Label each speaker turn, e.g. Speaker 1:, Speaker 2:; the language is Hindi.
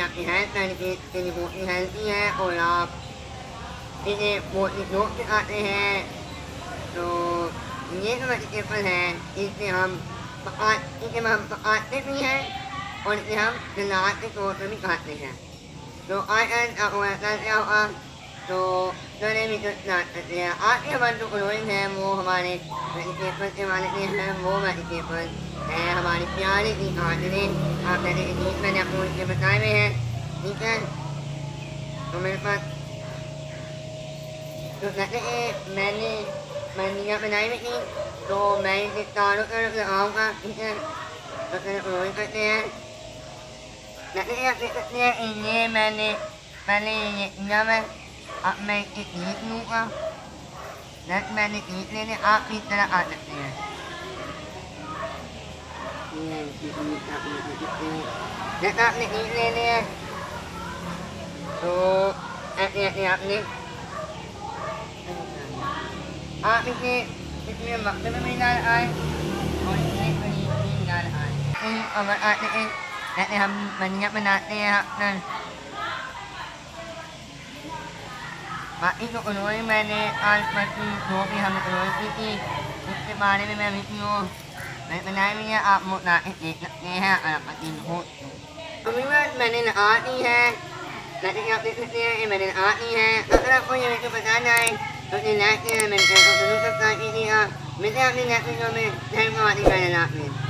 Speaker 1: आपकी हेल्थ तेरी बहुत हेल्थी है और आप इसे बहुत जोश से खाते हैं। तो ये तो वेजिटेबल है, इसे हम पकाते भी हैं और इसे हम सलाद के तौर पर भी खाते हैं। तो आज आपको बताते होगा तो चलिए भी स्टार्ट करते हैं। आज के हमारे जो क्लोइंग है वो हमारे वेजिटेबल के बारे में है। वो वेजिटेबल है हमारी प्यारी सी गाजरें। आप पहले एक मैंने आपको इनके बताए हुए हैं, ठीक है। तो मेरे पास तो कहते हैं मैंने मंडियाँ बनाई हुई थी, तो मैं इसे चारों तरफ लगाऊंगा, ठीक है। तो चलिए क्लोइंग करते हैं। कहते हैं आप देख सकते हैं ये मैंने पहले ये किया मैं, अब मैं इसे खींच लूँगा। जैसे मैंने खींच लेने आप इस तरह आ सकते हैं। ये आप देख सकते हैं। जैसे आपने खींच लेने हैं तो ऐसे ऐसे आपने आप इसे इसमें वक्त में भी डाल आए और इसमें करीब भी डाल आए। अगर आते हैं जैसे हम बनिया बनाते हैं अक्सर, बाकी जो उन्होंने मैंने आज परसों जो भी हम उन्होंने की थी उसके बारे में मैं वीडियो मैं बनाई हुई है, आप वो ला के देख सकते हैं अगर आपका दिन हो तो। मैंने लगा दी है, जैसे कि आप देख सकते हैं ये मैंने लगा दी है। अगर आपको ये वीडियो पसंद आए तो इसे लाइक कीजिए, मेरे चैनल को जरूर सब्सक्राइब कीजिएगा। मिलते हैं अपने नेक्स्ट वीडियो में। Thank you for watching.